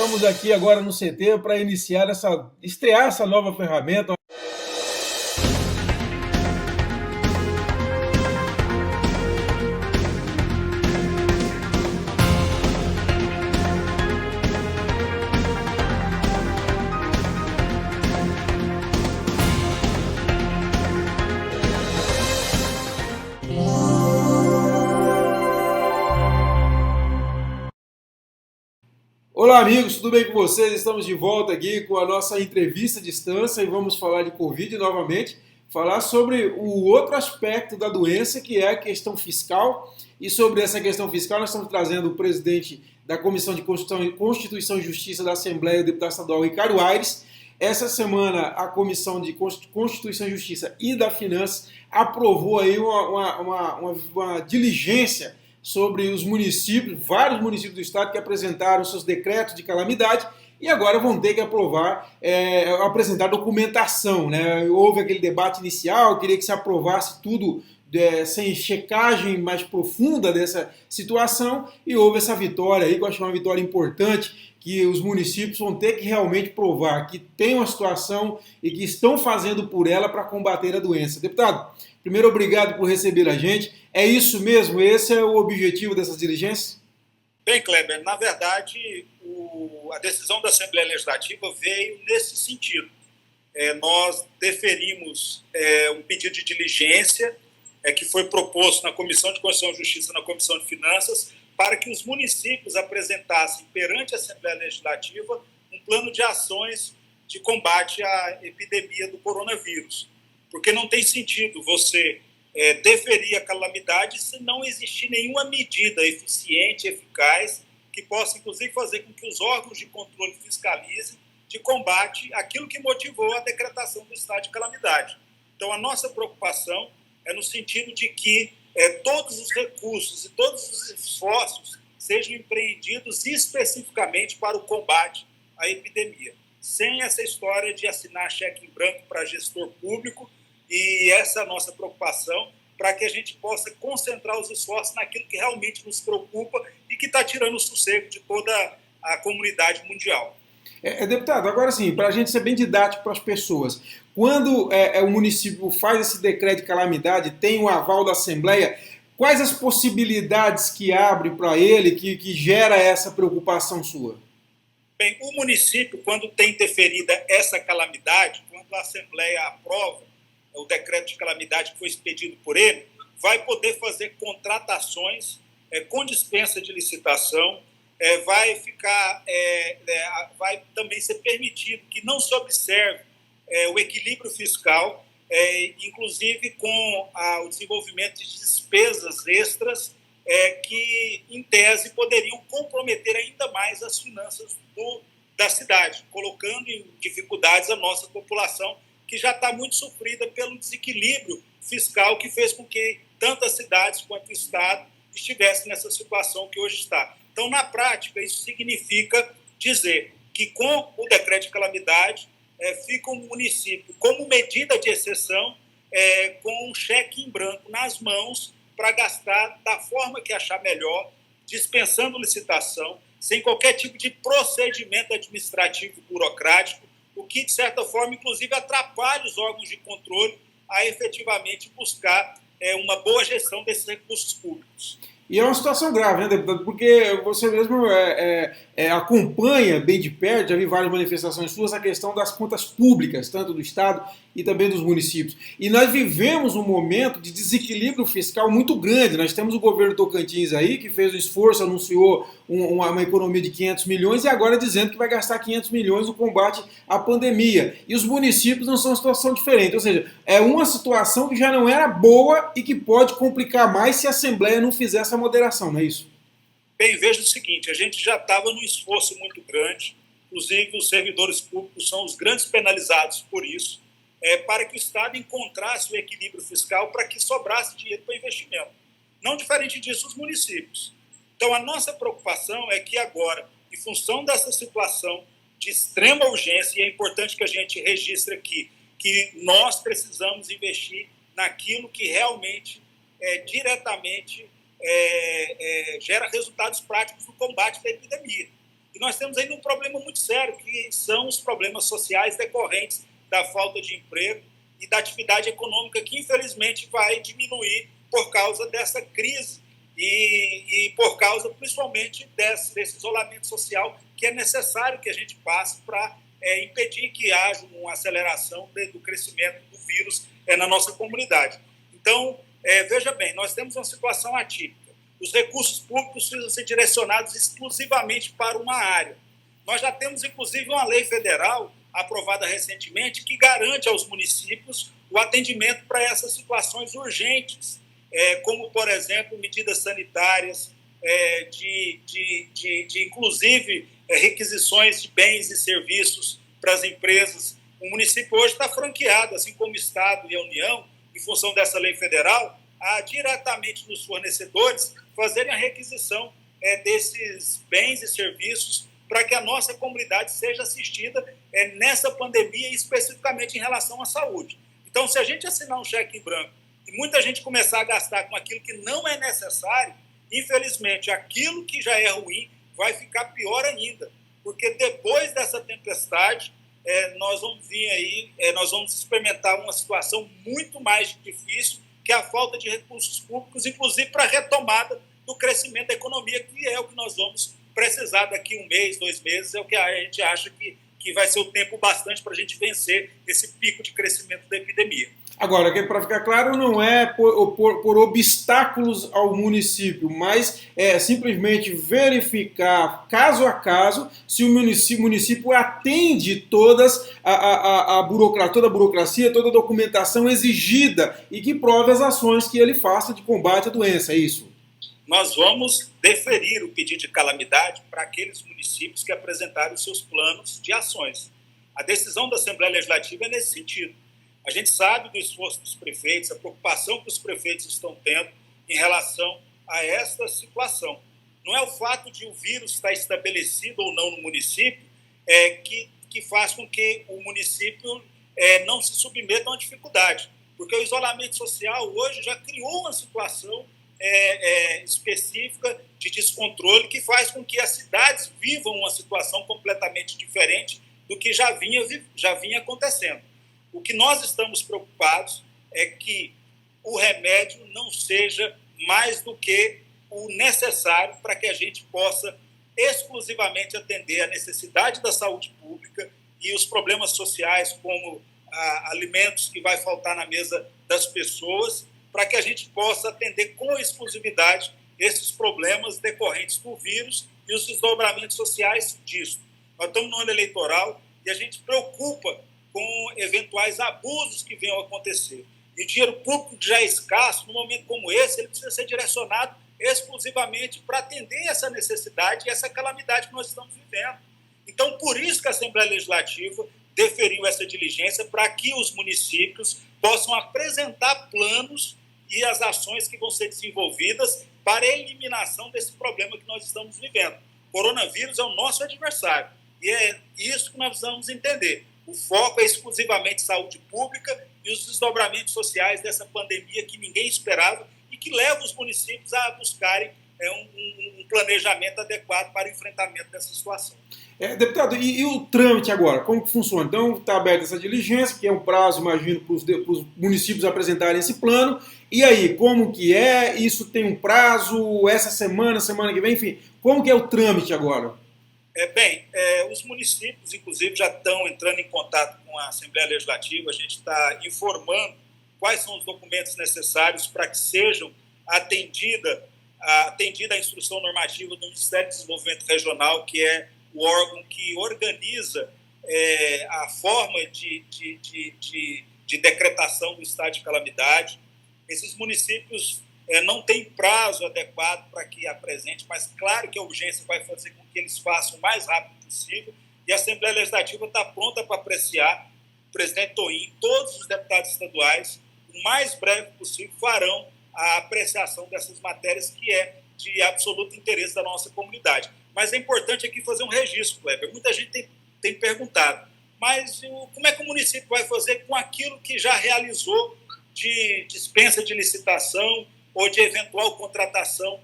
Estamos aqui agora no CT para estrear essa nova ferramenta. Olá, amigos, tudo bem com vocês? Estamos de volta aqui com a nossa entrevista à distância e vamos falar de Covid novamente, falar sobre o outro aspecto da doença, que é a questão fiscal. E sobre essa questão fiscal, nós estamos trazendo o presidente da Comissão de Constituição e Justiça da Assembleia, o deputado estadual Ricardo Aires. Essa semana, a Comissão de Constituição e Justiça e da Finanças aprovou aí uma diligência sobre os municípios, vários municípios do estado que apresentaram seus decretos de calamidade e agora vão ter que apresentar documentação, né? Houve aquele debate inicial, queria que se aprovasse tudo sem checagem mais profunda dessa situação e houve essa vitória aí, que eu acho uma vitória importante, que os municípios vão ter que realmente provar que tem uma situação e que estão fazendo por ela para combater a doença. Deputado, primeiro, obrigado por receber a gente. É isso mesmo? Esse é o objetivo dessas diligências? Bem, Kleber, na verdade, a decisão da Assembleia Legislativa veio nesse sentido. Nós deferimos um pedido de diligência que foi proposto na Comissão de Constituição e Justiça e na Comissão de Finanças para que os municípios apresentassem perante a Assembleia Legislativa um plano de ações de combate à epidemia do coronavírus. Porque não tem sentido você deferir a calamidade se não existir nenhuma medida eficiente, eficaz, que possa, inclusive, fazer com que os órgãos de controle fiscalizem de combate aquilo que motivou a decretação do estado de calamidade. Então, a nossa preocupação é no sentido de que todos os recursos e todos os esforços sejam empreendidos especificamente para o combate à epidemia, sem essa história de assinar cheque em branco para gestor público. E essa é a nossa preocupação, para que a gente possa concentrar os esforços naquilo que realmente nos preocupa e que está tirando o sossego de toda a comunidade mundial. Deputado, agora sim, para a gente ser bem didático para as pessoas, quando o município faz esse decreto de calamidade, tem o aval da Assembleia, quais as possibilidades que abre para ele que gera essa preocupação sua? Bem, o município, quando tem deferida essa calamidade, quando a Assembleia aprova o decreto de calamidade que foi expedido por ele, vai poder fazer contratações com dispensa de licitação, vai também ser permitido que não se observe o equilíbrio fiscal, inclusive com o desenvolvimento de despesas extras que, em tese, poderiam comprometer ainda mais as finanças da cidade, colocando em dificuldades a nossa população, que já está muito sofrida pelo desequilíbrio fiscal que fez com que tanto as cidades quanto o Estado estivessem nessa situação que hoje está. Então, na prática, isso significa dizer que com o decreto de calamidade fica o município, como medida de exceção, com um cheque em branco nas mãos para gastar da forma que achar melhor, dispensando licitação, sem qualquer tipo de procedimento administrativo burocrático, o que, de certa forma, inclusive, atrapalha os órgãos de controle a efetivamente buscar uma boa gestão desses recursos públicos. E é uma situação grave, né, deputado? Porque você mesmo acompanha bem de perto, já vi várias manifestações suas, a questão das contas públicas, tanto do Estado e também dos municípios. E nós vivemos um momento de desequilíbrio fiscal muito grande. Nós temos o governo Tocantins aí, que fez um esforço, anunciou uma economia de 500 milhões e agora dizendo que vai gastar 500 milhões no combate à pandemia. E os municípios não são uma situação diferente. Ou seja, é uma situação que já não era boa e que pode complicar mais se a Assembleia não fizer essa moderação, não é isso? Bem, veja o seguinte, a gente já estava num esforço muito grande, inclusive os servidores públicos são os grandes penalizados por isso, para que o Estado encontrasse o equilíbrio fiscal para que sobrasse dinheiro para investimento. Não diferente disso os municípios. Então, a nossa preocupação é que agora, em função dessa situação de extrema urgência, e é importante que a gente registre aqui, que nós precisamos investir naquilo que realmente, diretamente, gera resultados práticos no combate da epidemia. E nós temos ainda um problema muito sério, que são os problemas sociais decorrentes da falta de emprego e da atividade econômica, que infelizmente vai diminuir por causa dessa crise e por causa principalmente desse isolamento social que é necessário que a gente passe para impedir que haja uma aceleração do crescimento do vírus na nossa comunidade. Então, veja bem, nós temos uma situação atípica. Os recursos públicos precisam ser direcionados exclusivamente para uma área. Nós já temos, inclusive, uma lei federal aprovada recentemente que garante aos municípios o atendimento para essas situações urgentes, como, por exemplo, medidas sanitárias, inclusive, requisições de bens e serviços para as empresas. O município hoje está franqueado, assim como o Estado e a União, em função dessa lei federal, a diretamente nos fornecedores fazerem a requisição desses bens e serviços para que a nossa comunidade seja assistida nessa pandemia, especificamente em relação à saúde. Então, se a gente assinar um cheque em branco e muita gente começar a gastar com aquilo que não é necessário, infelizmente, aquilo que já é ruim vai ficar pior ainda, porque depois dessa tempestade, nós vamos vir aí, nós vamos experimentar uma situação muito mais difícil, que é a falta de recursos públicos, inclusive para a retomada do crescimento da economia, que é o que nós vamos precisar daqui 1 mês, 2 meses, é o que a gente acha que vai ser o tempo bastante para a gente vencer esse pico de crescimento da epidemia. Agora, para ficar claro, não é por obstáculos ao município, mas é simplesmente verificar, caso a caso, se o município atende toda a burocracia, toda a documentação exigida e que prove as ações que ele faça de combate à doença, é isso? Nós vamos deferir o pedido de calamidade para aqueles municípios que apresentarem os seus planos de ações. A decisão da Assembleia Legislativa é nesse sentido. A gente sabe do esforço dos prefeitos, a preocupação que os prefeitos estão tendo em relação a esta situação. Não é o fato de o vírus estar estabelecido ou não no município que faz com que o município não se submeta a uma dificuldade, porque o isolamento social hoje já criou uma situação específica de descontrole que faz com que as cidades vivam uma situação completamente diferente do que já vinha acontecendo. O que nós estamos preocupados é que o remédio não seja mais do que o necessário para que a gente possa exclusivamente atender a necessidade da saúde pública e os problemas sociais, como alimentos que vai faltar na mesa das pessoas, para que a gente possa atender com exclusividade esses problemas decorrentes do vírus e os desdobramentos sociais disso. Nós estamos no ano eleitoral e a gente preocupa com eventuais abusos que venham a acontecer. E o dinheiro público que já é escasso, num momento como esse, ele precisa ser direcionado exclusivamente para atender essa necessidade e essa calamidade que nós estamos vivendo. Então, por isso que a Assembleia Legislativa deferiu essa diligência para que os municípios possam apresentar planos e as ações que vão ser desenvolvidas para a eliminação desse problema que nós estamos vivendo. O coronavírus é o nosso adversário e é isso que nós precisamos entender. O foco é exclusivamente saúde pública e os desdobramentos sociais dessa pandemia que ninguém esperava e que leva os municípios a buscarem um planejamento adequado para o enfrentamento dessa situação. Deputado, e o trâmite agora? Como que funciona? Então está aberta essa diligência, que é um prazo, imagino, para os municípios apresentarem esse plano. E aí, como que é? Isso tem um prazo? Essa semana que vem, enfim. Como que é o trâmite agora? Os municípios, inclusive, já estão entrando em contato com a Assembleia Legislativa. A gente está informando quais são os documentos necessários para que sejam atendida a instrução normativa do Ministério do Desenvolvimento Regional, que é o órgão que organiza a forma de decretação do estado de calamidade. Esses municípios não têm prazo adequado para que apresente, mas claro que a urgência vai fazer com que eles façam o mais rápido possível, e a Assembleia Legislativa está pronta para apreciar. O presidente Toim e todos os deputados estaduais, o mais breve possível, farão a apreciação dessas matérias que é de absoluto interesse da nossa comunidade. Mas é importante aqui fazer um registro, Kleber. Muita gente tem perguntado, mas como é que o município vai fazer com aquilo que já realizou de dispensa de licitação ou de eventual contratação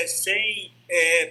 sem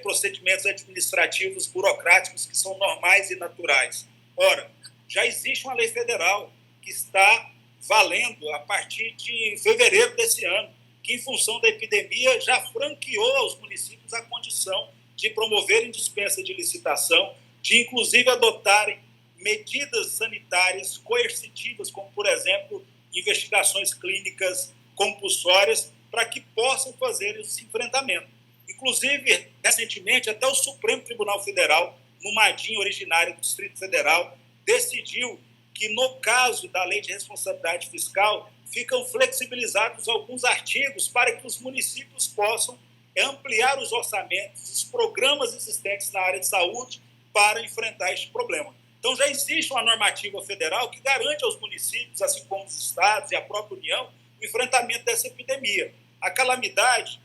procedimentos administrativos burocráticos que são normais e naturais. Ora, já existe uma lei federal que está valendo a partir de fevereiro desse ano, que, em função da epidemia, já franqueou aos municípios a condição de promoverem dispensa de licitação, de, inclusive, adotarem medidas sanitárias coercitivas, como, por exemplo, investigações clínicas compulsórias, para que possam fazer esse enfrentamento. Inclusive, recentemente, até o Supremo Tribunal Federal, numa ADIM originária do Distrito Federal, decidiu que, no caso da Lei de Responsabilidade Fiscal, ficam flexibilizados alguns artigos para que os municípios possam ampliar os orçamentos, os programas existentes na área de saúde para enfrentar este problema. Então, já existe uma normativa federal que garante aos municípios, assim como os estados e a própria União, o enfrentamento dessa epidemia. A calamidade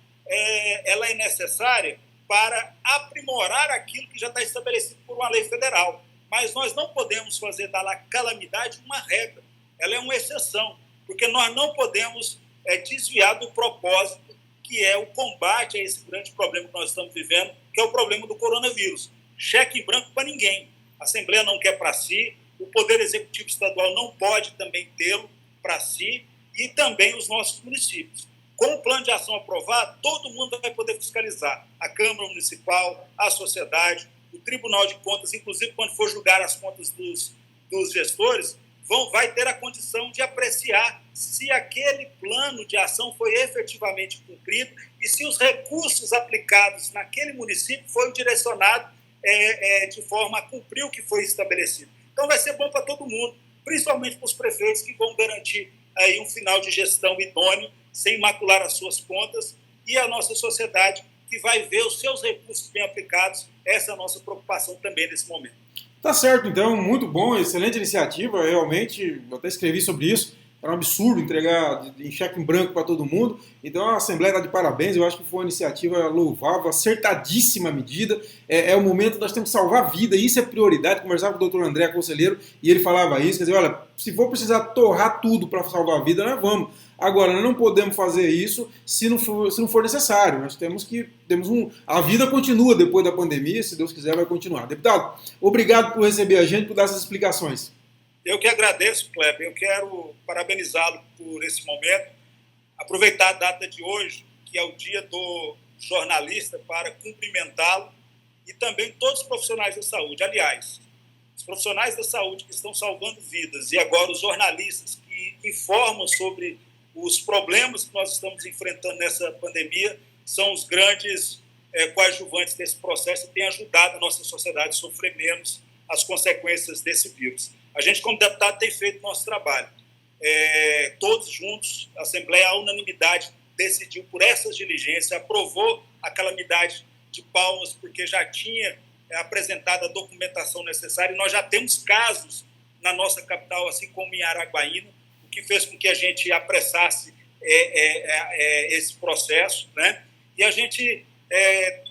ela é necessária para aprimorar aquilo que já está estabelecido por uma lei federal. Mas nós não podemos fazer da calamidade uma regra. Ela é uma exceção, porque nós não podemos desviar do propósito, que é o combate a esse grande problema que nós estamos vivendo, que é o problema do coronavírus. Cheque em branco para ninguém. A Assembleia não quer para si, o Poder Executivo Estadual não pode também tê-lo para si, e também os nossos municípios. Com o plano de ação aprovado, todo mundo vai poder fiscalizar. A Câmara Municipal, a sociedade, o Tribunal de Contas, inclusive quando for julgar as contas dos gestores, vai ter a condição de apreciar se aquele plano de ação foi efetivamente cumprido e se os recursos aplicados naquele município foram direcionados de forma a cumprir o que foi estabelecido. Então vai ser bom para todo mundo, principalmente para os prefeitos, que vão garantir aí um final de gestão idôneo, sem macular as suas contas, e a nossa sociedade, que vai ver os seus recursos bem aplicados. Essa é a nossa preocupação também nesse momento. Tá certo, então, muito bom, excelente iniciativa, realmente, eu até escrevi sobre isso, era um absurdo entregar em cheque em branco para todo mundo, então a Assembleia está de parabéns, eu acho que foi uma iniciativa louvável, acertadíssima medida, é o momento que nós temos que salvar a vida, isso é prioridade. Conversava com o Dr. André, conselheiro, e ele falava isso, quer dizer, olha, se for precisar torrar tudo para salvar a vida, nós vamos. Agora, nós não podemos fazer isso se não for necessário. Nós a vida continua depois da pandemia, se Deus quiser vai continuar. Deputado, obrigado por receber a gente, por dar essas explicações. Eu que agradeço, Kleber. Eu quero parabenizá-lo por esse momento, aproveitar a data de hoje, que é o dia do jornalista, para cumprimentá-lo e também todos os profissionais da saúde. Aliás, os profissionais da saúde que estão salvando vidas e agora os jornalistas que informam sobre os problemas que nós estamos enfrentando nessa pandemia são os grandes coadjuvantes desse processo e têm ajudado a nossa sociedade a sofrer menos as consequências desse vírus. A gente, como deputado, tem feito nosso trabalho. Todos juntos, a Assembleia, à unanimidade, decidiu por essas diligências, aprovou a calamidade de Palmas, porque já tinha apresentado a documentação necessária, e nós já temos casos na nossa capital, assim como em Araguaína, o que fez com que a gente apressasse esse processo, né? E a gente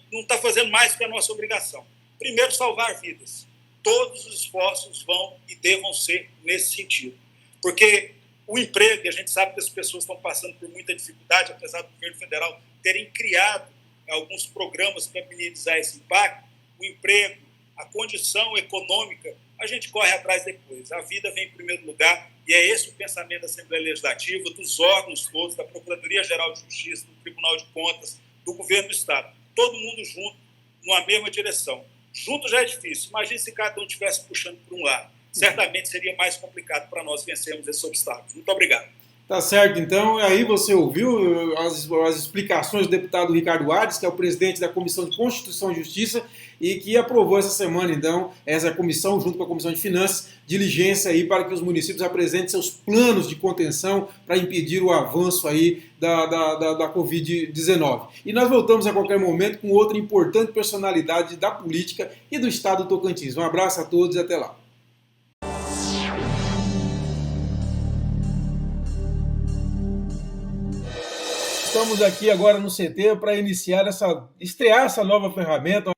não está fazendo mais que a nossa obrigação. Primeiro, salvar vidas. Todos os esforços vão e devam ser nesse sentido. Porque o emprego, e a gente sabe que as pessoas estão passando por muita dificuldade, apesar do governo federal terem criado alguns programas para minimizar esse impacto, o emprego, a condição econômica, a gente corre atrás depois. A vida vem em primeiro lugar, e é esse o pensamento da Assembleia Legislativa, dos órgãos todos, da Procuradoria-Geral de Justiça, do Tribunal de Contas, do Governo do Estado. Todo mundo junto, numa mesma direção. Junto já é difícil. Imagine se cada um estivesse puxando por um lado. Certamente seria mais complicado para nós vencermos esses obstáculos. Muito obrigado. Tá certo, então, aí você ouviu as explicações do deputado Ricardo Ades, que é o presidente da Comissão de Constituição e Justiça, e que aprovou essa semana, então, essa comissão, junto com a Comissão de Finanças, diligência aí para que os municípios apresentem seus planos de contenção para impedir o avanço aí da Covid-19. E nós voltamos a qualquer momento com outra importante personalidade da política e do estado do Tocantins. Um abraço a todos e até lá. Estamos aqui agora no CT para estrear essa nova ferramenta.